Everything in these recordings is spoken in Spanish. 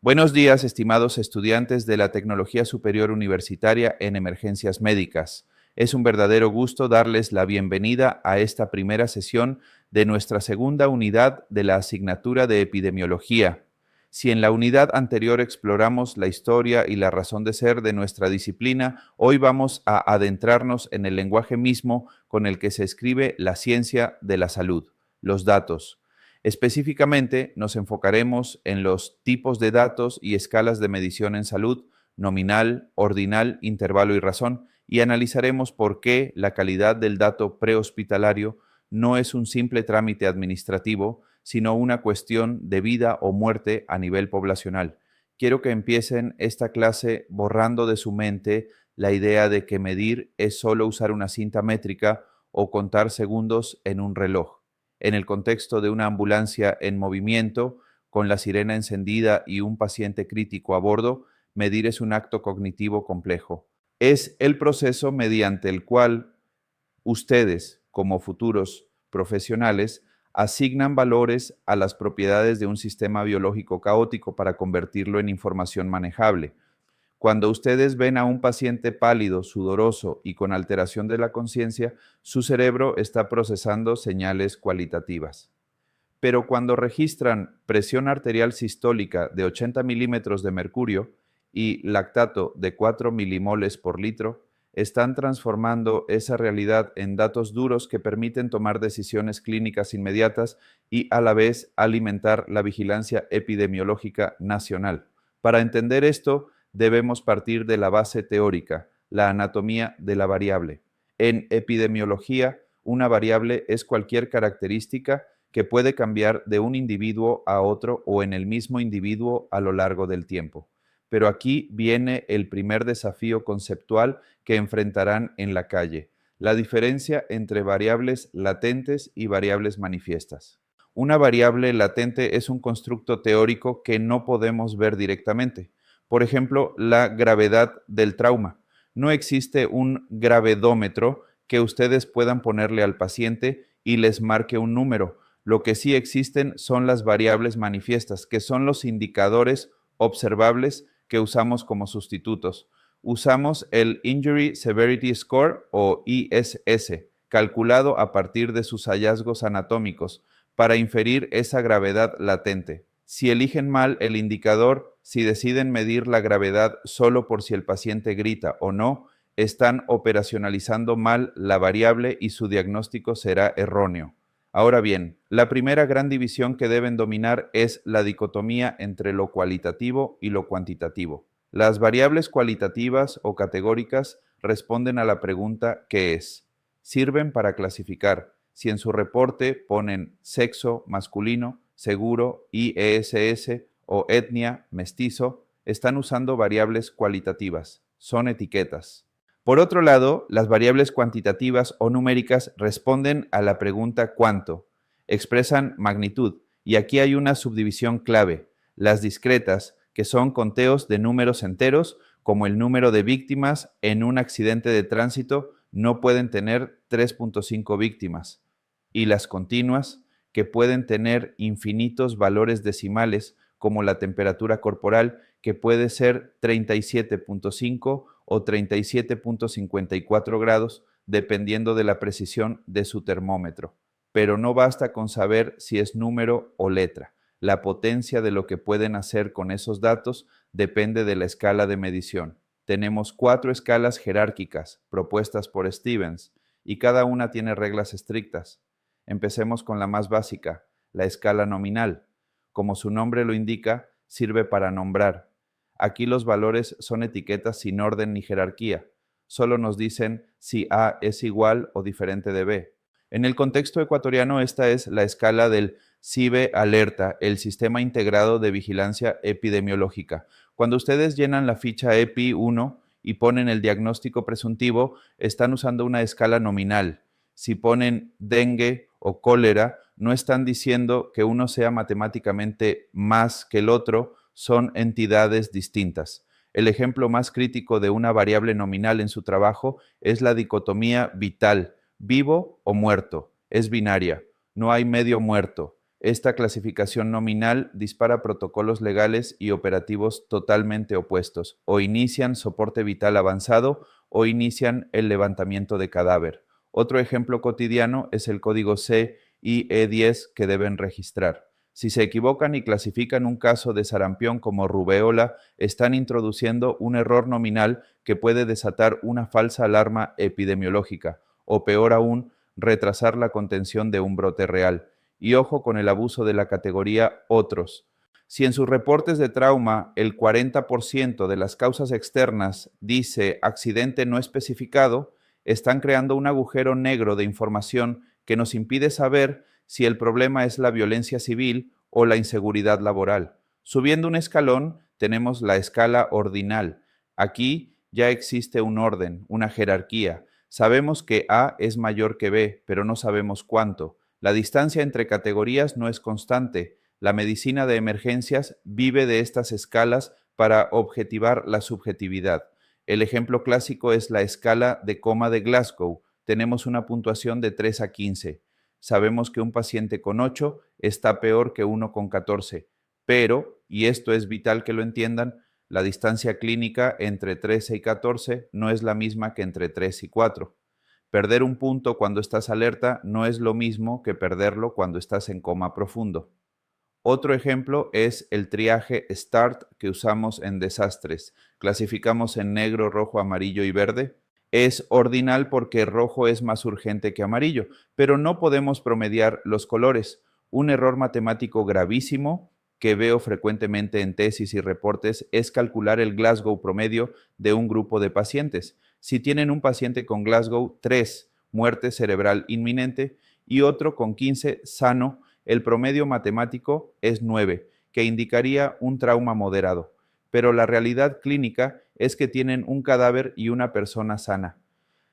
Buenos días, estimados estudiantes de la Tecnología Superior Universitaria en Emergencias Médicas. Es un verdadero gusto darles la bienvenida a esta primera sesión de nuestra segunda unidad de la asignatura de Epidemiología. Si en la unidad anterior exploramos la historia y la razón de ser de nuestra disciplina, hoy vamos a adentrarnos en el lenguaje mismo con el que se escribe la ciencia de la salud, los datos. Específicamente, nos enfocaremos en los tipos de datos y escalas de medición en salud, nominal, ordinal, intervalo y razón, y analizaremos por qué la calidad del dato prehospitalario no es un simple trámite administrativo, sino una cuestión de vida o muerte a nivel poblacional. Quiero que empiecen esta clase borrando de su mente la idea de que medir es solo usar una cinta métrica o contar segundos en un reloj. En el contexto de una ambulancia en movimiento, con la sirena encendida y un paciente crítico a bordo, medir es un acto cognitivo complejo. Es el proceso mediante el cual ustedes, como futuros profesionales, asignan valores a las propiedades de un sistema biológico caótico para convertirlo en información manejable. Cuando ustedes ven a un paciente pálido, sudoroso y con alteración de la conciencia, su cerebro está procesando señales cualitativas. Pero cuando registran presión arterial sistólica de 80 milímetros de mercurio y lactato de 4 milimoles por litro, están transformando esa realidad en datos duros que permiten tomar decisiones clínicas inmediatas y a la vez alimentar la vigilancia epidemiológica nacional. Para entender esto, debemos partir de la base teórica, la anatomía de la variable. En epidemiología, una variable es cualquier característica que puede cambiar de un individuo a otro o en el mismo individuo a lo largo del tiempo. Pero aquí viene el primer desafío conceptual que enfrentarán en la calle, la diferencia entre variables latentes y variables manifiestas. Una variable latente es un constructo teórico que no podemos ver directamente. Por ejemplo, la gravedad del trauma. No existe un gravedómetro que ustedes puedan ponerle al paciente y les marque un número. Lo que sí existen son las variables manifiestas, que son los indicadores observables que usamos como sustitutos. Usamos el Injury Severity Score o ISS, calculado a partir de sus hallazgos anatómicos, para inferir esa gravedad latente. Si eligen mal el indicador, si deciden medir la gravedad solo por si el paciente grita o no, están operacionalizando mal la variable y su diagnóstico será erróneo. Ahora bien, la primera gran división que deben dominar es la dicotomía entre lo cualitativo y lo cuantitativo. Las variables cualitativas o categóricas responden a la pregunta ¿qué es? Sirven para clasificar. Si en su reporte ponen sexo masculino, seguro, IESS o etnia, mestizo, están usando variables cualitativas. Son etiquetas. Por otro lado, las variables cuantitativas o numéricas responden a la pregunta ¿cuánto? Expresan magnitud, y aquí hay una subdivisión clave. Las discretas, que son conteos de números enteros, como el número de víctimas en un accidente de tránsito, no pueden tener 3.5 víctimas. Y las continuas, que pueden tener infinitos valores decimales, como la temperatura corporal, que puede ser 37.5 o 37.54 grados, dependiendo de la precisión de su termómetro. Pero no basta con saber si es número o letra. La potencia de lo que pueden hacer con esos datos depende de la escala de medición. Tenemos 4 escalas jerárquicas propuestas por Stevens y cada una tiene reglas estrictas. Empecemos con la más básica, la escala nominal. Como su nombre lo indica, sirve para nombrar. Aquí los valores son etiquetas sin orden ni jerarquía. Solo nos dicen si A es igual o diferente de B. En el contexto ecuatoriano, esta es la escala del CIBE Alerta, el Sistema Integrado de Vigilancia Epidemiológica. Cuando ustedes llenan la ficha EPI 1 y ponen el diagnóstico presuntivo, están usando una escala nominal. Si ponen dengue o cólera, no están diciendo que uno sea matemáticamente más que el otro, son entidades distintas. El ejemplo más crítico de una variable nominal en su trabajo es la dicotomía vital, vivo o muerto. Es binaria, no hay medio muerto. Esta clasificación nominal dispara protocolos legales y operativos totalmente opuestos, o inician soporte vital avanzado o inician el levantamiento de cadáver. Otro ejemplo cotidiano es el código C y E10 que deben registrar. Si se equivocan y clasifican un caso de sarampión como rubeola, están introduciendo un error nominal que puede desatar una falsa alarma epidemiológica, o peor aún, retrasar la contención de un brote real. Y ojo con el abuso de la categoría otros. Si en sus reportes de trauma el 40% de las causas externas dice accidente no especificado, están creando un agujero negro de información que nos impide saber si el problema es la violencia civil o la inseguridad laboral. Subiendo un escalón, tenemos la escala ordinal. Aquí ya existe un orden, una jerarquía. Sabemos que A es mayor que B, pero no sabemos cuánto. La distancia entre categorías no es constante. La medicina de emergencias vive de estas escalas para objetivar la subjetividad. El ejemplo clásico es la escala de coma de Glasgow. Tenemos una puntuación de 3 a 15. Sabemos que un paciente con 8 está peor que uno con 14, pero, y esto es vital que lo entiendan, la distancia clínica entre 13 y 14 no es la misma que entre 3 y 4. Perder un punto cuando estás alerta no es lo mismo que perderlo cuando estás en coma profundo. Otro ejemplo es el triaje START que usamos en desastres. Clasificamos en negro, rojo, amarillo y verde. Es ordinal porque rojo es más urgente que amarillo, pero no podemos promediar los colores. Un error matemático gravísimo que veo frecuentemente en tesis y reportes es calcular el Glasgow promedio de un grupo de pacientes. Si tienen un paciente con Glasgow 3, muerte cerebral inminente, y otro con 15, sano, el promedio matemático es 9, que indicaría un trauma moderado. Pero la realidad clínica es que tienen un cadáver y una persona sana.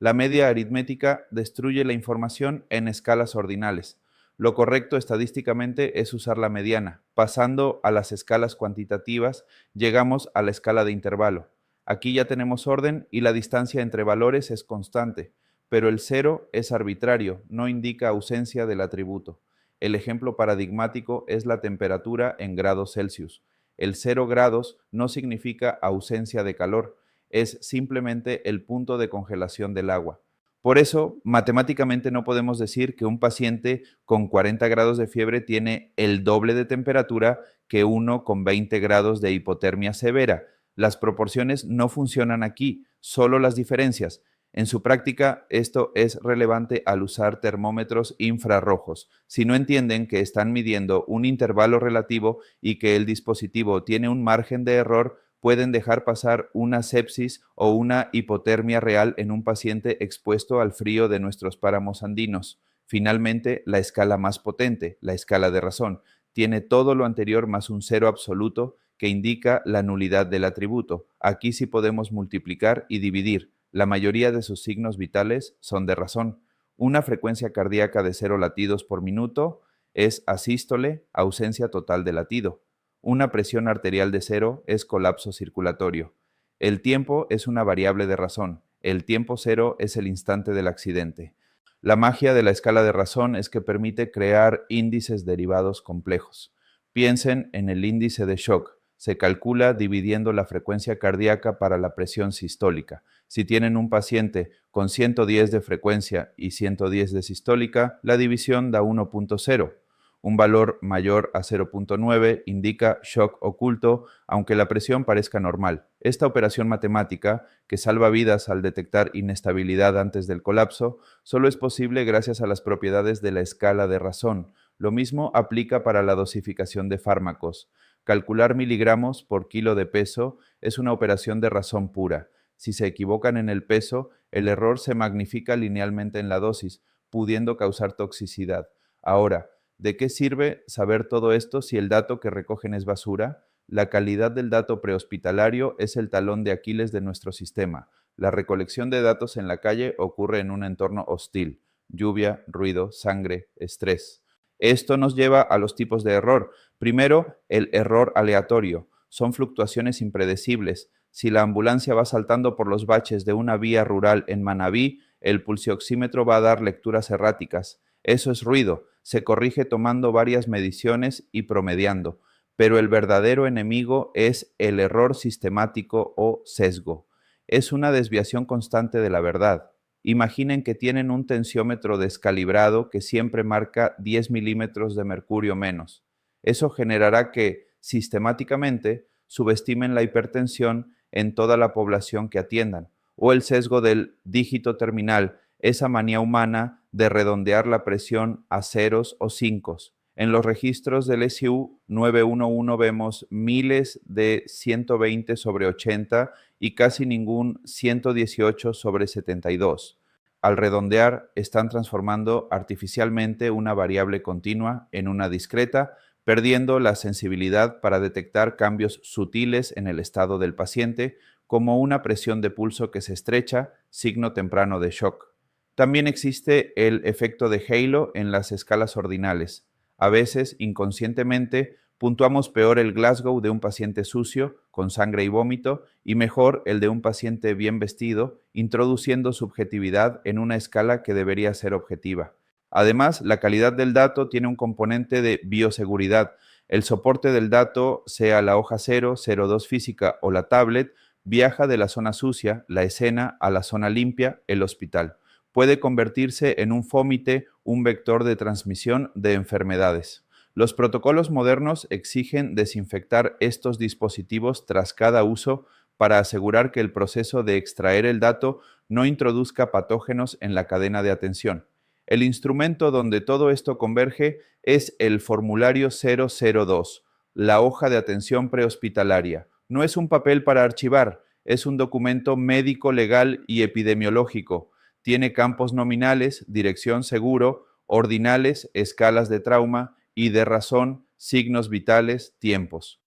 La media aritmética destruye la información en escalas ordinales. Lo correcto estadísticamente es usar la mediana. Pasando a las escalas cuantitativas, llegamos a la escala de intervalo. Aquí ya tenemos orden y la distancia entre valores es constante, pero el cero es arbitrario, no indica ausencia del atributo. El ejemplo paradigmático es la temperatura en grados Celsius. El 0 grados no significa ausencia de calor, es simplemente el punto de congelación del agua. Por eso, matemáticamente no podemos decir que un paciente con 40 grados de fiebre tiene el doble de temperatura que uno con 20 grados de hipotermia severa. Las proporciones no funcionan aquí, solo las diferencias. En su práctica, esto es relevante al usar termómetros infrarrojos. Si no entienden que están midiendo un intervalo relativo y que el dispositivo tiene un margen de error, pueden dejar pasar una sepsis o una hipotermia real en un paciente expuesto al frío de nuestros páramos andinos. Finalmente, la escala más potente, la escala de razón, tiene todo lo anterior más un cero absoluto que indica la nulidad del atributo. Aquí sí podemos multiplicar y dividir. La mayoría de sus signos vitales son de razón. Una frecuencia cardíaca de 0 latidos por minuto es asístole, ausencia total de latido. Una presión arterial de 0 es colapso circulatorio. El tiempo es una variable de razón. El tiempo 0 es el instante del accidente. La magia de la escala de razón es que permite crear índices derivados complejos. Piensen en el índice de shock. Se calcula dividiendo la frecuencia cardíaca para la presión sistólica. Si tienen un paciente con 110 de frecuencia y 110 de sistólica, la división da 1.0. Un valor mayor a 0.9 indica shock oculto, aunque la presión parezca normal. Esta operación matemática, que salva vidas al detectar inestabilidad antes del colapso, solo es posible gracias a las propiedades de la escala de razón. Lo mismo aplica para la dosificación de fármacos. Calcular miligramos por kilo de peso es una operación de razón pura. Si se equivocan en el peso, el error se magnifica linealmente en la dosis, pudiendo causar toxicidad. Ahora, ¿de qué sirve saber todo esto si el dato que recogen es basura? La calidad del dato prehospitalario es el talón de Aquiles de nuestro sistema. La recolección de datos en la calle ocurre en un entorno hostil: lluvia, ruido, sangre, estrés. Esto nos lleva a los tipos de error. Primero, el error aleatorio. Son fluctuaciones impredecibles. Si la ambulancia va saltando por los baches de una vía rural en Manabí, el pulsioxímetro va a dar lecturas erráticas. Eso es ruido, se corrige tomando varias mediciones y promediando, pero el verdadero enemigo es el error sistemático o sesgo. Es una desviación constante de la verdad. Imaginen que tienen un tensiómetro descalibrado que siempre marca 10 milímetros de mercurio menos. Eso generará que, sistemáticamente, subestimen la hipertensión en toda la población que atiendan, o el sesgo del dígito terminal, esa manía humana de redondear la presión a ceros o cincos. En los registros del SIU 911 vemos miles de 120 sobre 80 y casi ningún 118 sobre 72. Al redondear, están transformando artificialmente una variable continua en una discreta, perdiendo la sensibilidad para detectar cambios sutiles en el estado del paciente, como una presión de pulso que se estrecha, signo temprano de shock. También existe el efecto de Halo en las escalas ordinales. A veces, inconscientemente, puntuamos peor el Glasgow de un paciente sucio, con sangre y vómito, y mejor el de un paciente bien vestido, introduciendo subjetividad en una escala que debería ser objetiva. Además, la calidad del dato tiene un componente de bioseguridad. El soporte del dato, sea la hoja 0, 02 física o la tablet, viaja de la zona sucia, la escena, a la zona limpia, el hospital. Puede convertirse en un fómite, un vector de transmisión de enfermedades. Los protocolos modernos exigen desinfectar estos dispositivos tras cada uso para asegurar que el proceso de extraer el dato no introduzca patógenos en la cadena de atención. El instrumento donde todo esto converge es el formulario 002, la hoja de atención prehospitalaria. No es un papel para archivar, es un documento médico, legal y epidemiológico. Tiene campos nominales, dirección seguro, ordinales, escalas de trauma y de razón, signos vitales, tiempos.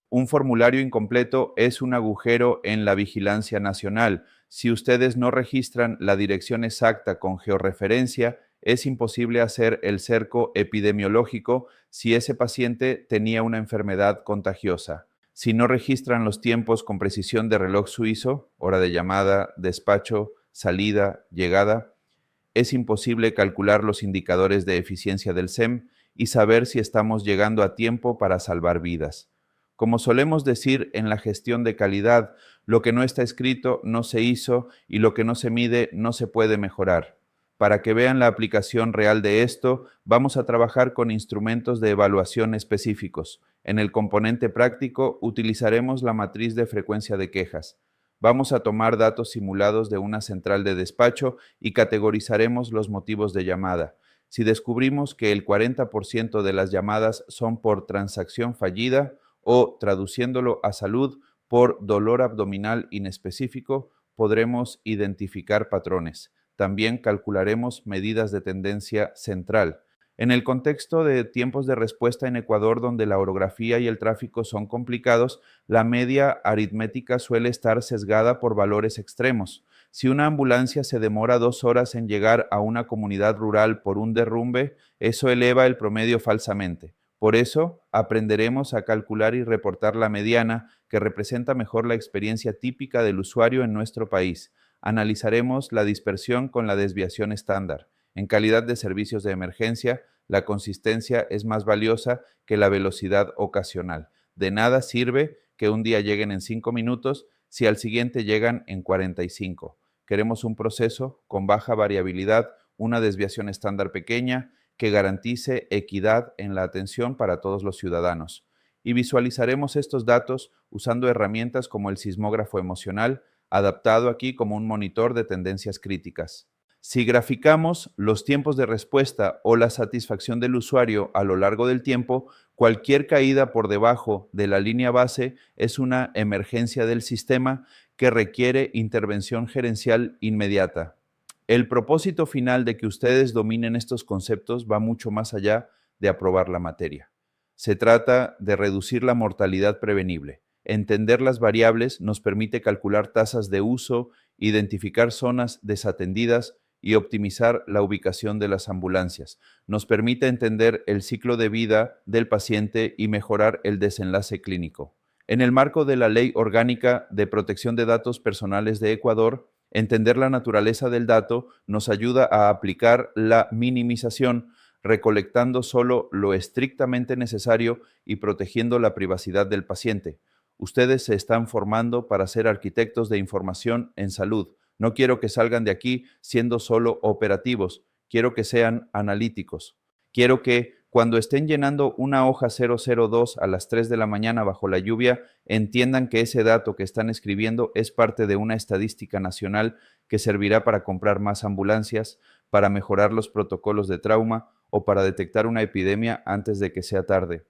Un formulario incompleto es un agujero en la vigilancia nacional. Si ustedes no registran la dirección exacta con georreferencia, es imposible hacer el cerco epidemiológico si ese paciente tenía una enfermedad contagiosa. Si no registran los tiempos con precisión de reloj suizo, hora de llamada, despacho, salida, llegada, es imposible calcular los indicadores de eficiencia del SEM y saber si estamos llegando a tiempo para salvar vidas. Como solemos decir en la gestión de calidad, lo que no está escrito no se hizo y lo que no se mide no se puede mejorar. Para que vean la aplicación real de esto, vamos a trabajar con instrumentos de evaluación específicos. En el componente práctico utilizaremos la matriz de frecuencia de quejas. Vamos a tomar datos simulados de una central de despacho y categorizaremos los motivos de llamada. Si descubrimos que el 40% de las llamadas son por transacción fallida o, traduciéndolo a salud, por dolor abdominal inespecífico, podremos identificar patrones. También calcularemos medidas de tendencia central. En el contexto de tiempos de respuesta en Ecuador, donde la orografía y el tráfico son complicados, la media aritmética suele estar sesgada por valores extremos. Si una ambulancia se demora 2 horas en llegar a una comunidad rural por un derrumbe, eso eleva el promedio falsamente. Por eso, aprenderemos a calcular y reportar la mediana, que representa mejor la experiencia típica del usuario en nuestro país. Analizaremos la dispersión con la desviación estándar. En calidad de servicios de emergencia, la consistencia es más valiosa que la velocidad ocasional. De nada sirve que un día lleguen en 5 minutos si al siguiente llegan en 45. Queremos un proceso con baja variabilidad, una desviación estándar pequeña que garantice equidad en la atención para todos los ciudadanos. Y visualizaremos estos datos usando herramientas como el sismógrafo emocional, adaptado aquí como un monitor de tendencias críticas. Si graficamos los tiempos de respuesta o la satisfacción del usuario a lo largo del tiempo, cualquier caída por debajo de la línea base es una emergencia del sistema que requiere intervención gerencial inmediata. El propósito final de que ustedes dominen estos conceptos va mucho más allá de aprobar la materia. Se trata de reducir la mortalidad prevenible. Entender las variables nos permite calcular tasas de uso, identificar zonas desatendidas y optimizar la ubicación de las ambulancias. Nos permite entender el ciclo de vida del paciente y mejorar el desenlace clínico. En el marco de la Ley Orgánica de Protección de Datos Personales de Ecuador, Entender la naturaleza del dato nos ayuda a aplicar la minimización, recolectando solo lo estrictamente necesario y protegiendo la privacidad del paciente. Ustedes se están formando para ser arquitectos de información en salud. No quiero que salgan de aquí siendo solo operativos, quiero que sean analíticos. Quiero que cuando estén llenando una hoja 002 a las 3 de la mañana bajo la lluvia, entiendan que ese dato que están escribiendo es parte de una estadística nacional que servirá para comprar más ambulancias, para mejorar los protocolos de trauma o para detectar una epidemia antes de que sea tarde.